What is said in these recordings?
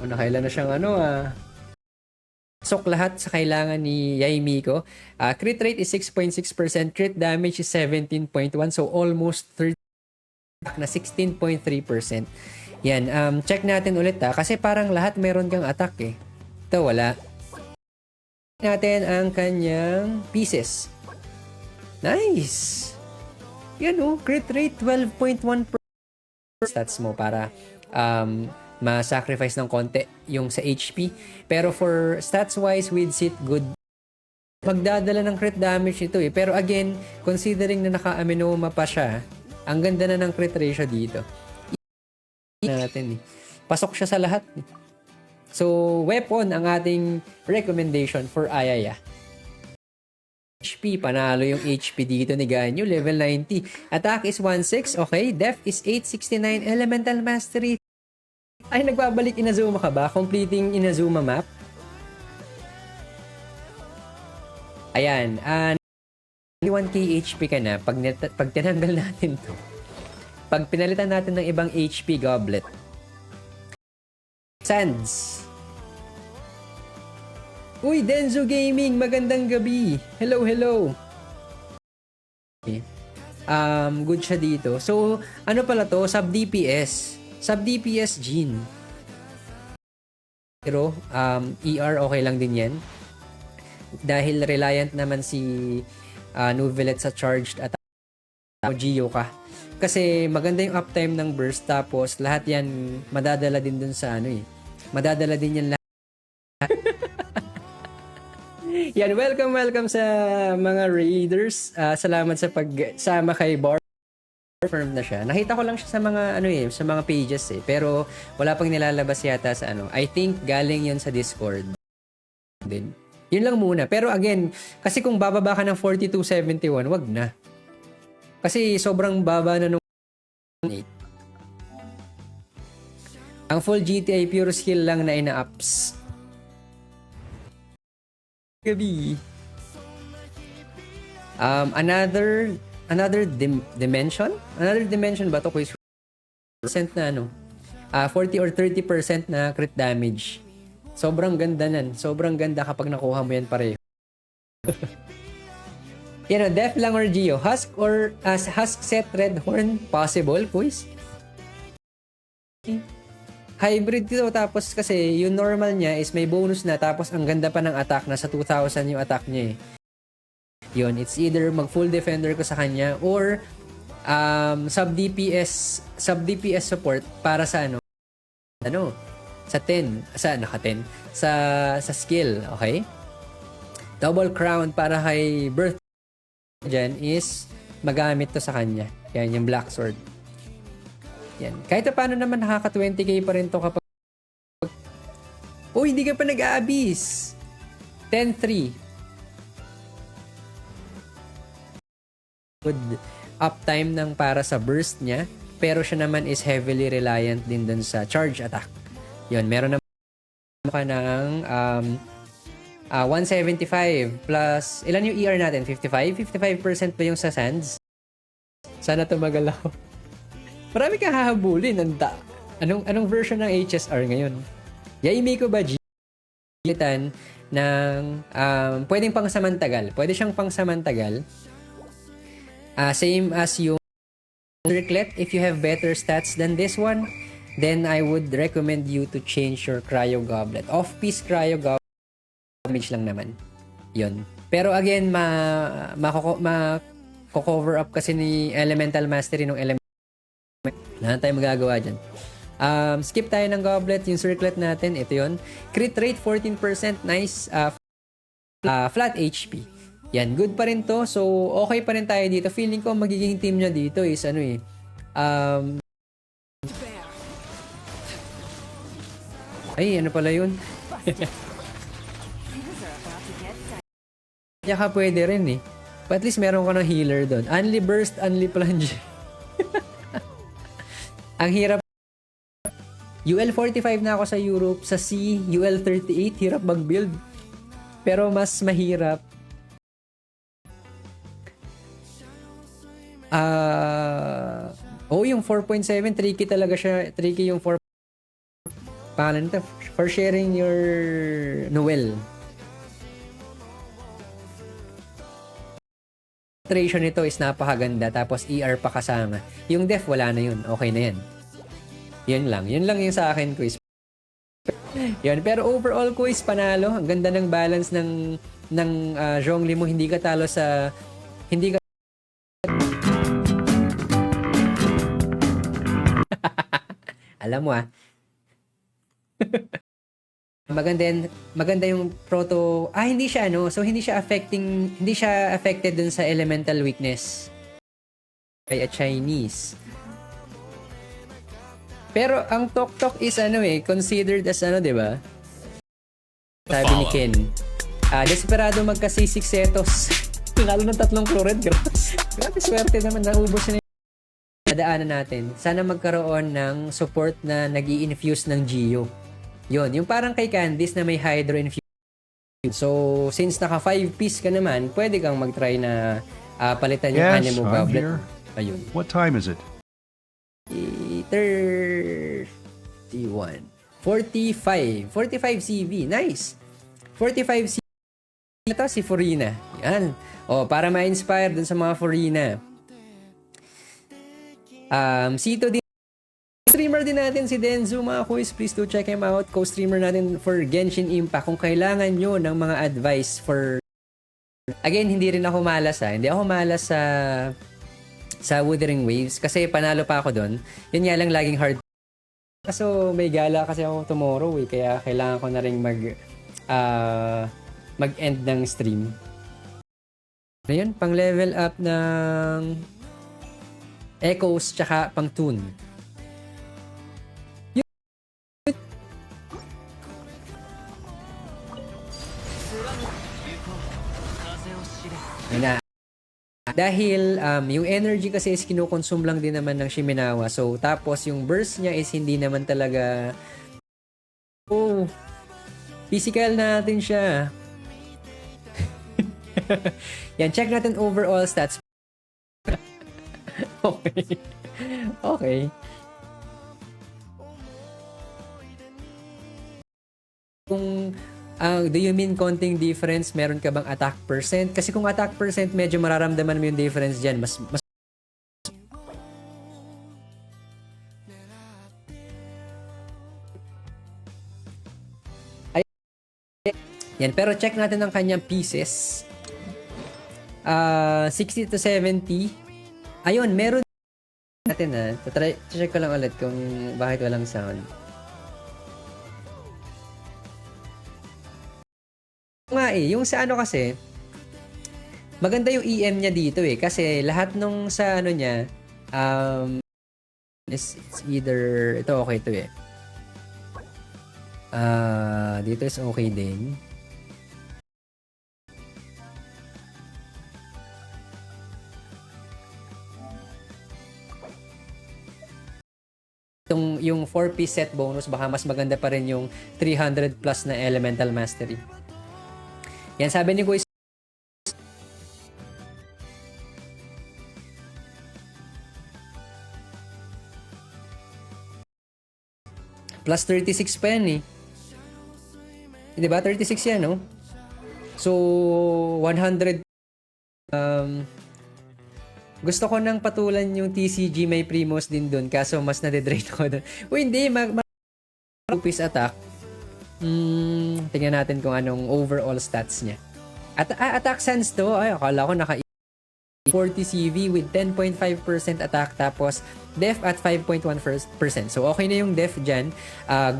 Nakailan na siyang pasok lahat sa kailangan ni Yay Miko. Crit rate is 6.6%, crit damage is 17.1, so almost 30 na 16.3%. Yan, check natin ulit kasi parang lahat meron kang attack eh. Ito wala. Check natin ang kanyang pieces. Nice! Yan crit rate 12.1%. Stats mo para ma-sacrifice ng konti yung sa HP. Pero for stats-wise, with sit good. Magdadala ng crit damage ito eh. Pero again, considering na naka-aminoma pa siya, ang ganda na ng crit ratio dito. Natin eh. Pasok siya sa lahat eh. So, weapon ang ating recommendation for Ayaya. HP, panalo yung HP dito ni Ganyu, level 90. Attack is 1.6, okay. Def is 869, Elemental Mastery. Ay, nagbabalik Inazuma ka ba? Completing Inazuma map? Ayan, 1k HP ka na pag tinanggal natin to. Pag pinalitan natin ng ibang HP goblet. Sands. Uy, Denzo Gaming, magandang gabi. Hello, hello. Okay. Good siya dito. So, ano pala to? Sub-DPS. Sub-DPS Gene. Pero, ER okay lang din yan. Dahil reliant naman si Nuvelet sa charged at Gio ka. Kasi maganda yung uptime ng burst, tapos lahat yan madadala din dun sa madadala din yan lahat. Yan, welcome sa mga raiders. Salamat sa pagsama kay Bar. Confirmed na siya. Nakita ko lang siya sa mga sa mga pages eh, pero wala pang nilalabas yata sa I think galing 'yon sa Discord. Din. 'Yun lang muna. Pero again, kasi kung bababa ka ng 4271, wag na. Kasi sobrang baba na nung 8. Ang full GTA pure skill lang na ina-ups. Gabi. Another dimension ba to, quiz percent na 40 or 30% na crit damage. Sobrang ganda nan. Sobrang ganda kapag nakuha mo yan pareho. Def lang or Geo? Husk or Husk set red horn? Possible, quiz? Hybrid dito, tapos kasi yung normal niya is may bonus na, tapos ang ganda pa ng attack, nasa 2,000 yung attack niya eh. Yun, it's either mag full defender ko sa kanya or sub-DPS support para sa sa 10, sa skill, okay? Double crown para kay Birth dyan is magamit to sa kanya. Yan, yung Black Sword. Yan. Kahit paano naman nakaka 20k pa rin to kapag hindi ka pa nag-aabis. 10-3. Good uptime ng para sa burst niya, pero siya naman is heavily reliant din dun sa charge attack. Yun, meron naman ka ng 175 plus, ilan yung ER natin? 55? 55% pa yung sa sands. Sana tumagal ako. Marami kang hahabulin. Anong version ng HSR ngayon? Yaimi ko ba G-litan ng pwedeng pangsamantagal. Pwede siyang pangsamantagal. Same as yung circlet. If you have better stats than this one, then I would recommend you to change your cryo goblet. Off-piece cryo goblet damage lang naman. Yun. Pero again, ma-cover up kasi ni Elemental Mastery nung Elemental. Wala na tayong magagawa dyan. Skip tayo ng goblet. Yung circlet natin, ito yun. Crit rate 14%. Nice. Flat HP. Yan, good pa rin to. So, okay pa rin tayo dito. Feeling ko magiging team niya dito is ay, ano pala yun? Kaya ka pwede rin eh. But at least meron ka ng healer doon. Unli burst, unli plunge. Ang hirap. UL45 na ako sa Europe. Sa C, UL38. Hirap mag-build. Pero mas mahirap. Yung 4.7. Tricky talaga siya. Tricky yung 4. Pangalan nito. for sharing your Noel. Concentration nito is napakaganda, tapos ER pa kasama. Yung def, wala na yun. Okay na yan. Yun lang. Yun lang yung sa akin, quiz. Yun. Pero overall, quiz, panalo. Ang ganda ng balance ng Zhongli mo. Hindi ka talo sa... Hindi ka... Alam mo maganda yung proto. Hindi siya So hindi siya affected dun sa elemental weakness. Kaya Chinese. Pero ang Tok is considered as 'di ba? Sabi ni Ken. Desperado magka-C6 Setos. Lalo ng 3 Chloride. Grabe swerte naman, naubos na nadaanan natin. Sana magkaroon ng support na nag-i-infuse ng Geo. Yung parang kay Candice na may Hydro Infuse. So, since naka 5 piece ka naman, pwede kang mag-try na palitan yung Anemo Goblet. Ayun. What time is it? 31. 45 CV. Nice. 45 CV. Ito si Furina. Yan. Para ma-inspire dun sa mga Furina. Sito din. Co-streamer din natin si Denzu, mga quiz. Please do check him out. Co-streamer natin for Genshin Impact. Kung kailangan nyo ng mga advice for... Again, hindi rin ako malas Hindi ako malas sa Wuthering Waves kasi panalo pa ako doon. Yun nga lang laging hard. Kaso may gala kasi ako tomorrow kaya kailangan ko na rin mag-end ng stream. Ayun, pang level up ng Echoes tsaka pang tune. Na dahil yung energy kasi is kinukonsume lang din naman ng Shimenawa. So tapos yung burst niya is hindi naman talaga physical natin siya. Yan, check natin overall stats. Okay. Kung do you mean konting difference? Meron ka bang attack percent? Kasi kung attack percent, medyo mararamdaman mo yung difference dyan. Mas yan, pero check natin ang kanyang pieces. 60 to 70. Ayun, meron natin check ko lang ulit kung bakit walang sound. Yung sa kasi maganda yung EM niya dito kasi lahat nung sa niya it's either ito okay to dito is okay din. Yung 4-piece set bonus baka mas maganda pa rin yung 300 plus na Elemental Mastery. Yan, sabi ni Kuya plus 36 pa yan diba? 36 yan, no? So 100 gusto ko nang patulan yung TCG, may Primos din dun kaso mas nade-drain ako dun. Hindi piece attack. Tingnan natin kung anong overall stats niya. Attack sense to, akala ko naka 40 CV with 10.5% attack tapos def at 5.1%. So okay na yung def dyan.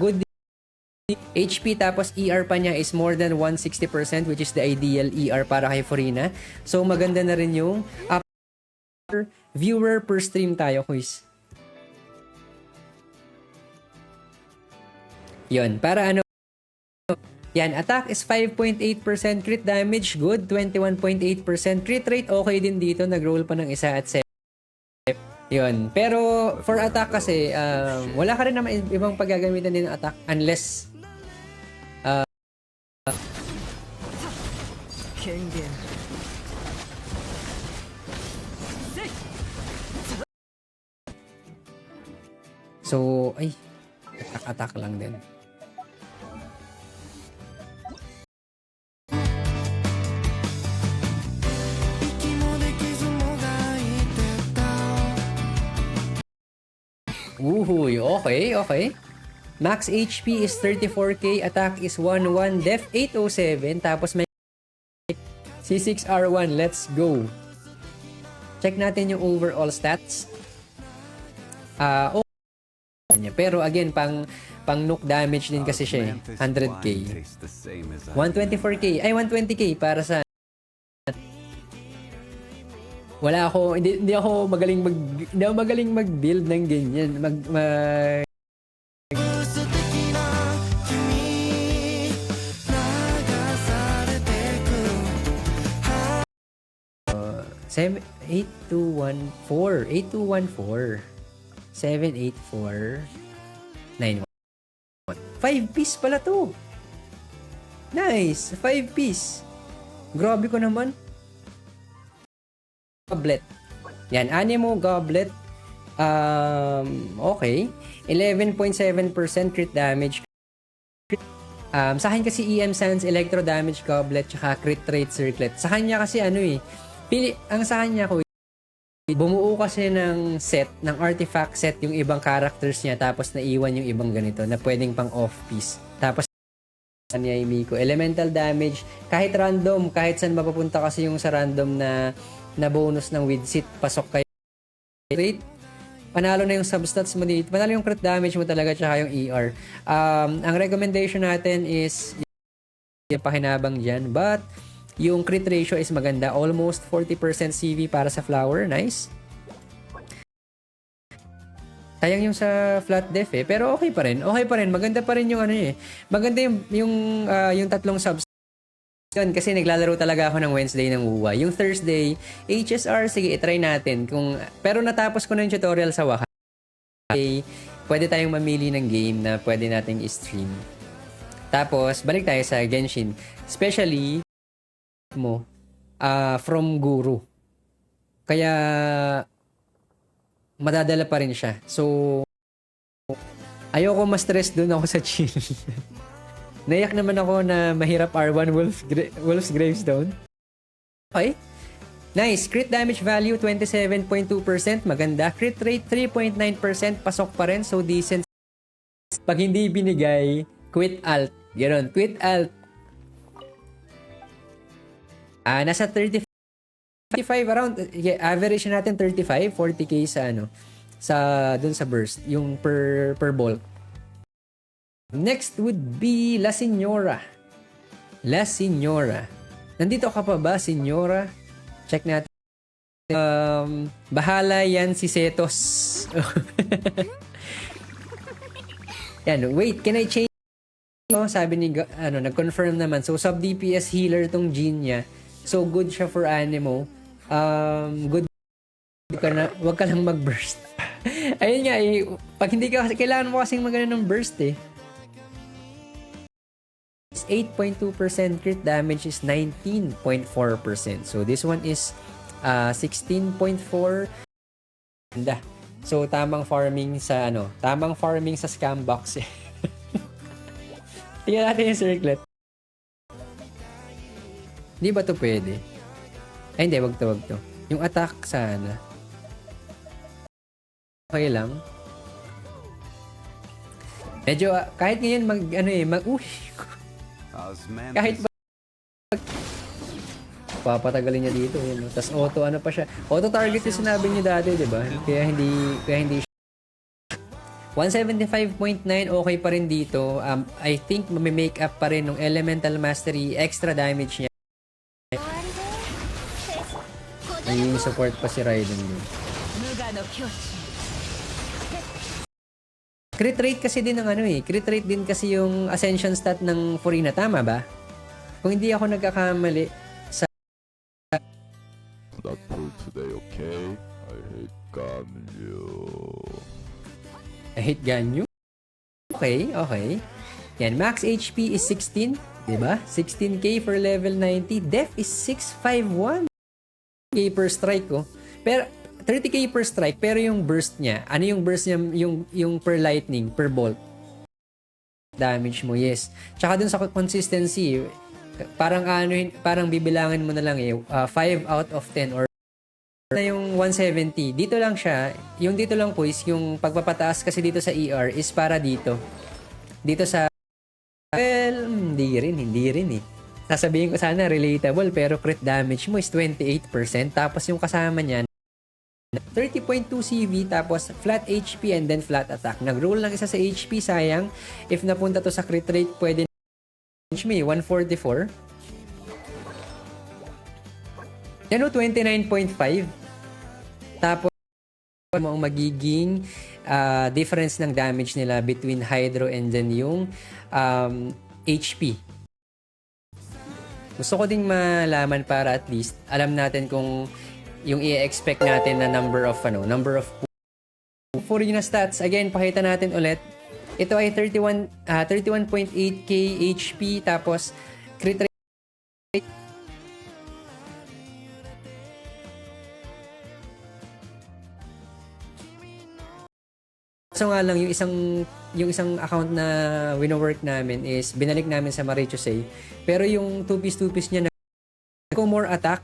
Good HP tapos ER pa niya is more than 160% which is the ideal ER para kay Furina. So maganda na rin yung viewer per stream tayo, quiz. Yun, para yan, attack is 5.8%, crit damage, good, 21.8%, crit rate, okay din dito, nag-roll pa ng isa at 7. Yun, pero for attack kasi, wala ka rin naman ibang paggagamitan din ng attack unless so, attack lang din. Okay, okay. Max HP is 34k, attack is 11, def 807, tapos may C6R1. Let's go. Check natin yung overall stats. Pero again, pang nuke damage din kasi siya eh. 100k. 124k. Ay, 120k para sa... Wala ako, hindi ako magaling mag-build ng ganyan. Uh, 8214 784 91. 5 piece pala to. Nice, 5 piece. Grabe ko naman. Goblet. Yan, Anemo Goblet. Okay. 11.7% crit damage. Sa akin kasi EM Sans, Electro Damage Goblet, tsaka Crit Rate Circlet. Sa kanya kasi ano eh, ang sa kanya ko, bumuo kasi ng set, ng artifact set yung ibang characters niya, tapos naiwan yung ibang ganito na pwedeng pang off-piece. Tapos niya yung Miko. Elemental damage, kahit random, kahit saan mapapunta kasi yung sa random na bonus ng Widsit, pasok kayo. Rate, panalo na yung substats mo dito. Panalo yung crit damage mo talaga, tsaka yung ER. Ang recommendation natin is yung pakinabang dyan. But, yung crit ratio is maganda. Almost 40% CV para sa flower. Nice. Sayang yung sa flat def eh. Pero okay pa rin. Okay pa rin. Maganda pa rin yung ano eh. Maganda yung tatlong subs. Kasi naglalaro talaga ako ng Wednesday ng WUWA. Yung Thursday, HSR, sige, itry natin. Pero natapos ko na yung tutorial sa wakas. Okay, pwede tayong mamili ng game na pwede nating i-stream. Tapos, balik tayo sa Genshin. Especially, from Guru. Kaya, madadala pa rin siya. So, ayoko ma-stress dun ako sa chill. Naiyak naman ako na mahirap R1 Wolf's Gravestone. Okay. Nice. Crit damage value 27.2%. Maganda. Crit rate 3.9%. Pasok pa rin. So decent. Pag hindi binigay, quit alt. Ganon. Quit alt. Nasa 35 around. Average natin 35. 40k dun sa burst. Yung per bulk. Next would be La Señora. La Señora. Nandito ka pa ba, Señora? Check natin. Bahala yan si Setos. Yan, wait, can I change? Sabi ni, nag-confirm naman. So, sub-DPS healer tong Jean niya. So, good siya for Anemo. Good ka na, wag ka lang mag-burst. Ayun nga, pag hindi ka, kailangan mo kasing magano ng burst eh. 8.2%, crit damage is 19.4%. So this one is 16.4. Ganda. So tamang farming sa scam box. Tingnan natin yung circlet. Hindi ba to pwede? Ay hindi, wag to. Yung attack sana. Okay lang. Medyo kahit ngayon kahit ba papatagalin niya dito yun, no? Tapos auto pa siya, auto target yung sinabi niya dati, di ba? Kaya hindi 175.9 okay pa rin dito. I think may-make up pa rin ng elemental mastery, extra damage niya. May support pa si Raiden dun. Crit rate kasi din ng crit rate din kasi yung ascension stat ng Furina, tama ba? Kung hindi ako nagkakamali sa Not for today, okay? I hate Ganyu. Okay. Yan, max HP is 16, 'di ba? 16k for level 90. Def is 651. K per strike ko. Pero 30k per strike, pero yung burst niya, ano yung burst niya, yung per lightning, per bolt damage mo, yes. Tsaka dun sa consistency, parang bibilangin mo na lang 5 out of 10 or na yung 170. Dito lang siya. Yung dito lang po is yung pagpapataas kasi dito sa ER is para dito. Dito sa... Well, hindi rin eh. Sasabihin ko sana relatable pero crit damage mo is 28%. Tapos yung kasama niyan 30.2 CV tapos flat HP and then flat attack. Nag-roll lang isa sa HP, sayang. If napunta to sa crit rate, pwede me 144. Yan o, 29.5. Tapos mo ang magiging difference ng damage nila between Hydro and then yung HP. Gusto ko ding malaman para at least alam natin kung yung i-expect natin na number of for yung stats. Again, pakita natin ulit. Ito ay 31.8k HP tapos crit rate. So nga lang yung isang account na wino-work namin is binalik namin sa Marichusei. Pero yung 2-piece niya na more attack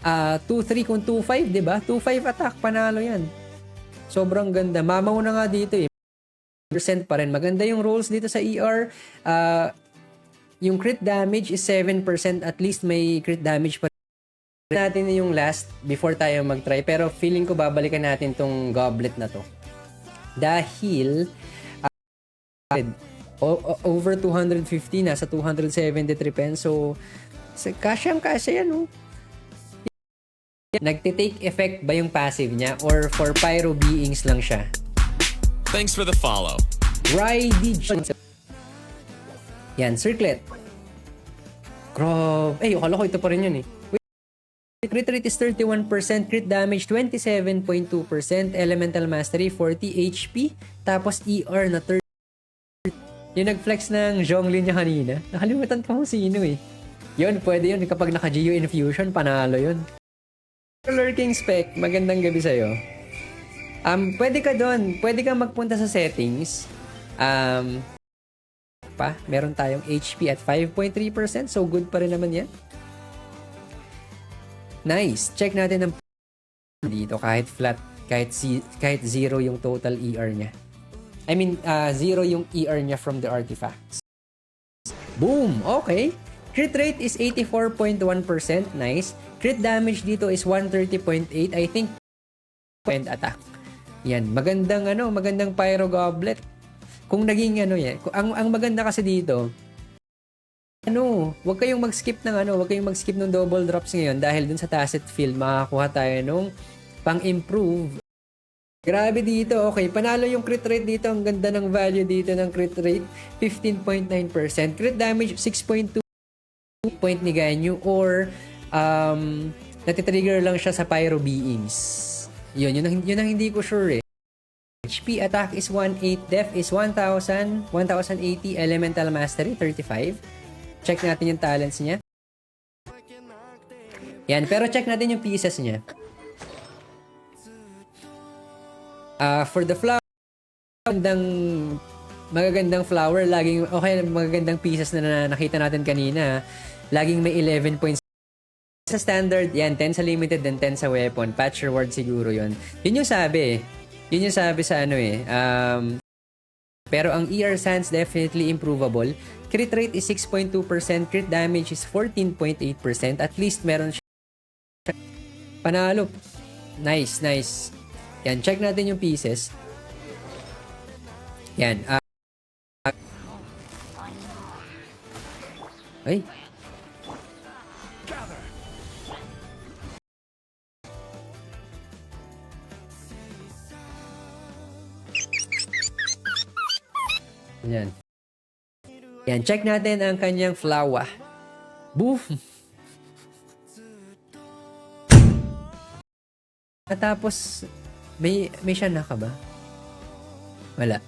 2-3 kung 2-5, di ba? 2-5 attack, panalo yan. Sobrang ganda. Mamaw na nga dito eh. % pa rin. Maganda yung rolls dito sa ER. Yung crit damage is 7%. At least may crit damage pa rin. Natin yung last before tayo mag-try. Pero feeling ko babalikan natin tong goblet na to. Dahil over 250 na sa 273 peso. Kasyang-kasya yan, oh. Nagtitake effect ba yung passive niya or for pyro beings lang siya? Thanks for the follow. Rydage. Yan, circlet. Grabe. Akala ko ito pa rin yun eh. Crit rate is 31%, crit damage 27.2%, elemental mastery 40 HP, tapos ER na 30. Yung nag-flex ng Zhonglin niya kanina, nakalimutan ko kung sino eh. Yun, pwede yun. Kapag naka-Geo Infusion, panalo yun. Lurking Spec, magandang gabi sa'yo. Pwede ka doon. Pwede kang magpunta sa settings. Meron tayong HP at 5.3%. So, good pa rin naman yan. Nice. Check natin ang dito. Kahit flat, kahit zero yung total ER niya. I mean, zero yung ER niya from the artifacts. Boom! Okay. Crit rate is 84.1%. Nice. Crit damage dito is 130.8. I think point attack. Yan, magandang pyro goblet. Kung naging yan. Ang maganda kasi dito, wag kayong mag-skip ng double drops ngayon dahil dun sa tacit field makakuha tayo nung pang-improve. Grabe dito. Okay, panalo yung crit rate dito. Ang ganda ng value dito ng crit rate. 15.9%. Crit damage 6.2 point ni Ganyu or natitrigger lang siya sa pyro beings. Yun ang hindi ko sure eh. HP attack is 1.8, def is 1,080, elemental mastery 35. Check natin yung talents niya. Yan, pero check natin yung pieces niya. For the flower, magagandang flower, magagandang pieces na nakita natin kanina. Laging may 11 points. Sa standard, yan, 10 sa limited, then 10 sa weapon. Patch reward siguro yun. Yun yung sabi eh. Yun yung sabi sa pero ang ER Sands definitely improvable. Crit rate is 6.2%. Crit damage is 14.8%. At least meron siya. Panalo. Nice. Yan, check natin yung pieces. Yan. Ay. Yan, check natin ang kanyang flower. Boom! At tapos, may siya naka ba? Wala.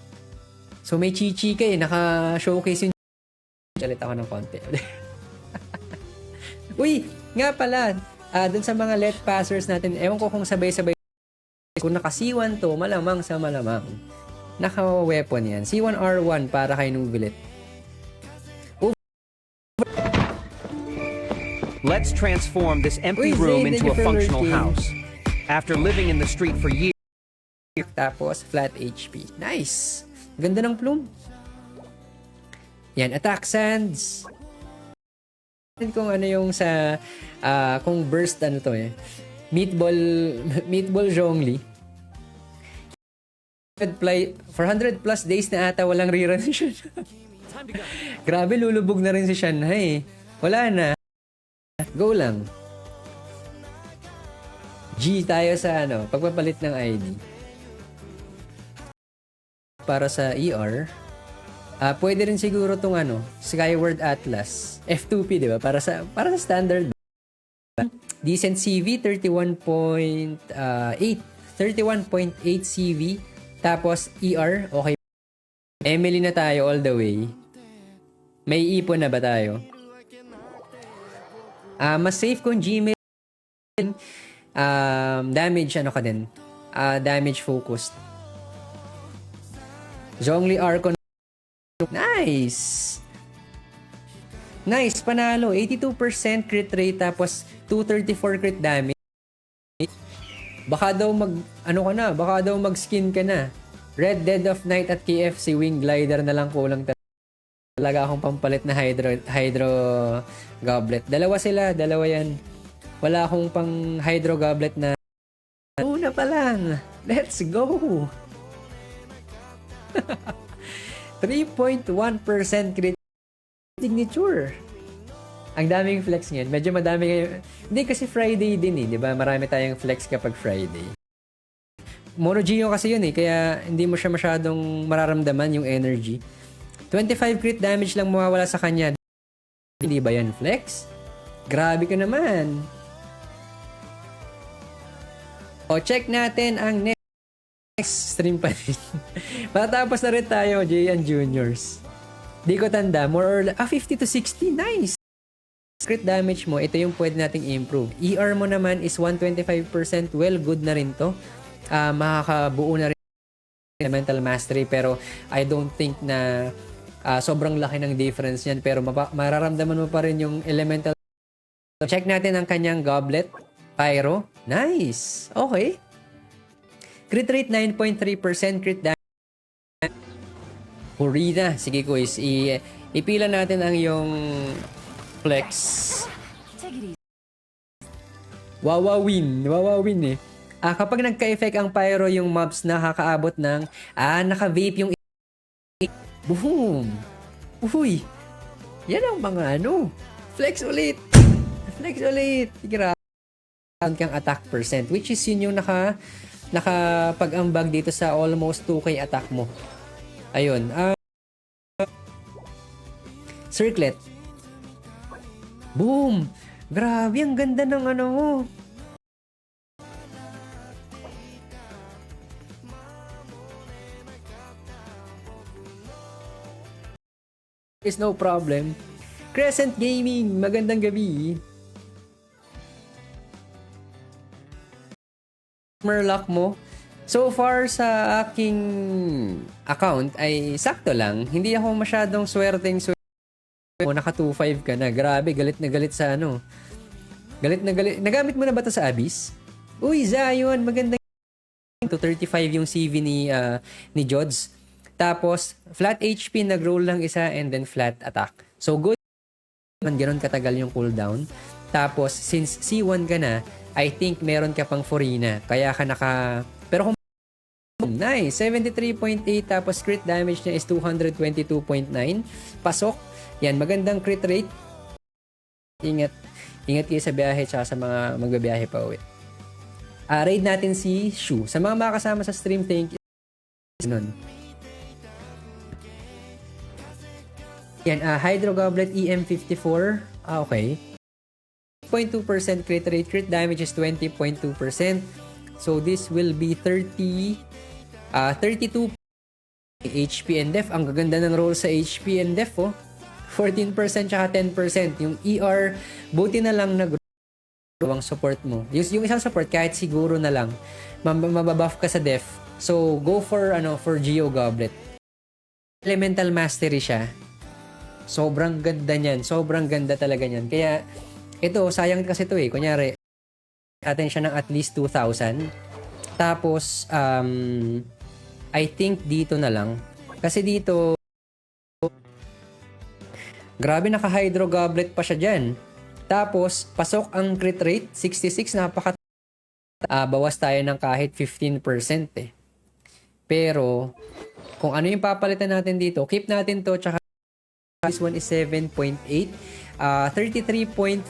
So, may chichika eh. Naka-showcase yung chalit ako ng konti. Uy! Nga pala, dun sa mga let passers natin, ewan ko kung sabay-sabay. Kung naka-C1 to, malamang sa malamang. Naka-weapon yan. C1R1 para kay Nubilet. Let's transform this empty Uy, room Zay, into a thank you for functional lurking. house. After living in the street for years, Tapos, flat HP. Nice! Ganda ng plume. Yan, attack sands. Kung ano yung sa, kung burst ano to eh. Meatball Zhongli. 400 plus days na ata walang rerun si Shanghai. Grabe, lulubog na rin si Shanghai. Wala na. Go lang. G tayo sa pagpapalit ng ID. Para sa ER, pwede rin siguro tong Skyward Atlas. F2P, di ba? Para sa standard. Decent CV, 31.8 CV. Tapos ER, okay. Emily na tayo all the way. May ipon na ba tayo? Mas safe kung Gmail. Damage ka din. Damage focused. Zhongli Archon. Nice! Nice, panalo. 82% crit rate tapos 234 crit damage. Baka daw baka daw mag-skin ka na. Red Dead of Night at KFC Wing Glider na lang kulang talaga akong pampalit na hydro goblet. Dalawa yan. Wala akong pang hydro goblet na una pa lang. Let's go! 3.1% crit signature. Ang daming flex ngayon. Medyo madami ngayon. Hindi kasi Friday din di ba? Marami tayong flex kapag Friday. Mono Geo kasi yun kaya hindi mo siya masyadong mararamdaman yung energy. 25 crit damage lang mawawala sa kanya. Hindi ba yan flex? Grabe ka naman. O, check natin ang next stream pa rin. Matapos na rin tayo, JN Juniors. Di ko tanda, more or less, 50 to 60, nice! Crit damage mo, ito yung pwede nating improve. ER mo naman is 125%, well, good na rin to. Makakabuo na rin elemental mastery, pero I don't think na sobrang laki ng difference yan, pero mararamdaman mo pa rin yung elemental. Check natin ang kanyang goblet. Pyro, nice! Okay. Crit rate 9.3%, crit damage. Purina. Sige, guys. Ipila natin ang yung flex. Wawawin eh. Kapag nagka-effect ang pyro, yung mobs nakakaabot ng naka-vape yung boom! Uy! Yan ang mga flex ulit! Grabe. Kang attack percent, which is yun yung nakapag-ambag dito sa almost 2k attack mo. Ayun. Circlet. Boom! Grabe, ang ganda ng mo. Is no problem. Crescent Gaming, magandang gabi. Murloc mo. So far sa aking account ay sakto lang. Hindi ako masyadong swerteng naka 2.5 ka na. Grabe, galit na galit sa Galit na galit. Nagamit mo na ba ito sa Abyss? Uy, Zion, magandang 235 yung CV ni Jods. Tapos, flat HP, nag-roll lang isa and then flat attack. So, good. Ganon katagal yung cooldown. Tapos, since C1 ka na, I think meron ka pang Furina. Kaya ka pero kung nice, 73.8 tapos crit damage niya is 222.9. Pasok. Yan, magandang crit rate. Ingat kayo sa biyahe tsaka sa mga magbabiyahe pa uwi. Raid natin si Shu. Sa mga makasama sa stream, thank you. Nun. Yan, Hydro Goblet EM54. Okay. 0.2% crit rate. Crit damage is 20.2%. So, this will be 32 HP and def. Ang gaganda ng roll sa HP and def, 14% tsaka 10%. Yung ER, buti na lang ang support mo. Yung isang support, kahit siguro na lang, mababuff ka sa def. So, go for Geo Goblet. Elemental Mastery siya. Sobrang ganda niyan. Sobrang ganda talaga niyan. Kaya, ito, sayang kasi ito Kunyari, natin siya ng at least 2,000. Tapos, I think dito na lang. Kasi dito, grabe naka-hydro goblet pa siya dyan. Tapos, pasok ang crit rate, 66, bawas tayo ng kahit 15% eh. Pero, kung ano yung papalitan natin dito, keep natin to, tsaka this one is 7.8, 33.5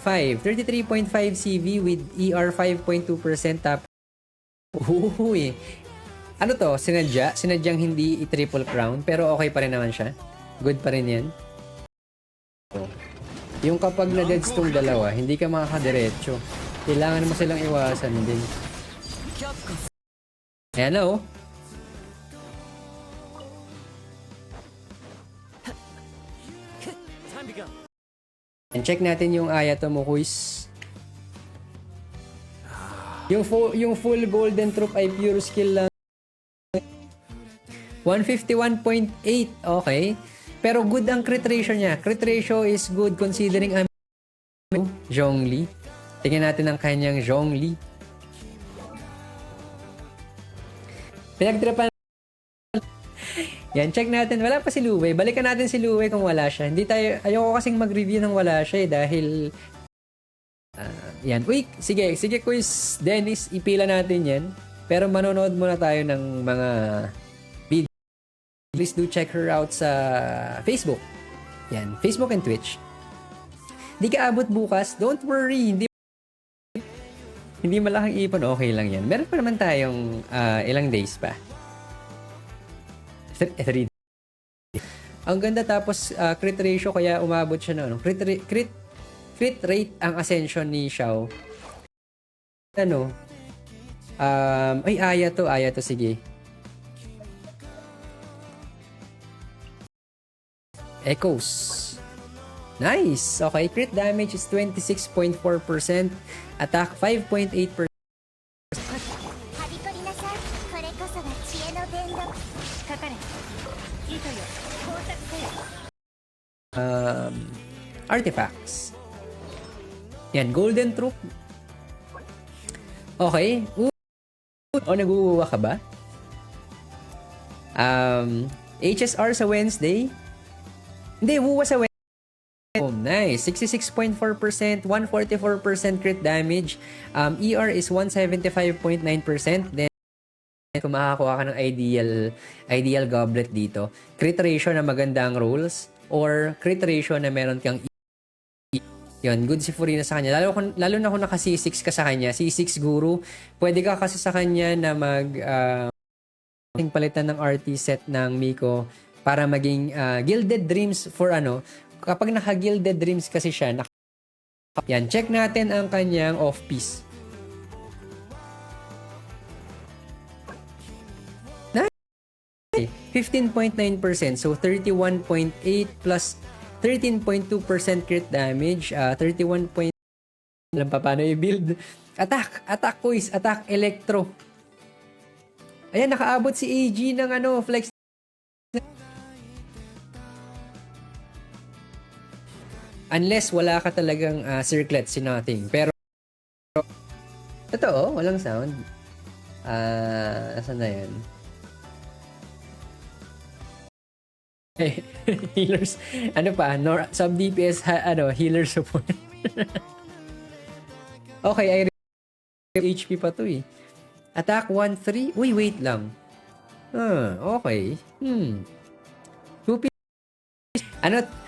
CV with ER 5.2%, tapos, uhuy. Ano to? Sinadyang hindi i-triple crown, pero okay pa rin naman siya. Good pa rin yan. Yung kapag na-deads tong dalawa, hindi ka makakadiretso. Kailangan mo silang iwasan din. Ayan o. And check natin yung Ayato mo, quiz. Yung full golden troop ay pure skill lang. 151.8. Okay. Pero good ang crit ratio niya. Crit ratio is good considering Zhongli. Tingnan natin ang kanyang Zhongli. Pinagtripan. Yan, check natin. Wala pa si Luwei. Balikan natin si Luwei kung wala siya. Ayoko kasing mag-review ng wala siya dahil yan. Uy, sige quiz. Dennis, ipila natin yan. Pero manonood muna tayo ng mga video. Please do check her out sa Facebook. Yan, Facebook and Twitch. Di ka abot bukas, don't worry. Hindi malaking ipon, okay lang yan. Meron pa naman tayong ilang days pa. 3 Ang ganda, tapos crit ratio, kaya umabot siya na crit rate ang Ascension ni Xiao. Ano? Aya to, sige. Echoes. Nice! Okay, crit damage is 26.4%, attack 5.8%. Artifacts. Yan, golden troop. Okay. Nag-uuwa ka ba? HSR sa Wednesday. Hindi, wuwa sa Wednesday. Oh, nice. 66.4%, 144% crit damage. ER is 175.9%. Then, kung makakuha ka ng ideal goblet dito, crit ratio na magandang rolls or crit ratio na meron kang yun, good si Furina sa kanya. Lalo na kung naka C6 ka sa kanya, C6 Guru, pwede ka kasi sa kanya na palitan ng RT set ng Miko para maging Gilded Dreams for kapag naka-Gilded Dreams kasi siya, yan, check natin ang kanyang off-piece. 15.9%, so 31.8 plus 13.2% crit damage, 31. Alam pa paano i-build. Attack quiz, attack electro. Ayan, nakaabot si AG ng flex. Unless wala ka talagang circlets, nothing. Pero totoo, walang sound. Asan na yan? Healers. Ano pa? Sub DPS healer support. Okay, HP pa to eh. Attack 1-3. Uy, wait lang. Okay. 2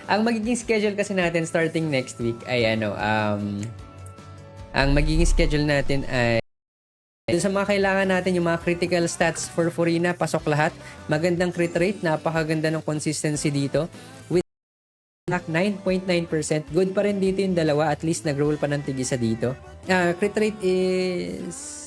ang magiging schedule kasi natin starting next week ay ang magiging schedule natin ay sa mga kailangan natin, yung mga critical stats for Furina, pasok lahat. Magandang crit rate, napakaganda ng consistency dito. With attack 9.9%, good pa rin dito yung dalawa, at least nag-roll pa ng tig-isa dito. Crit rate is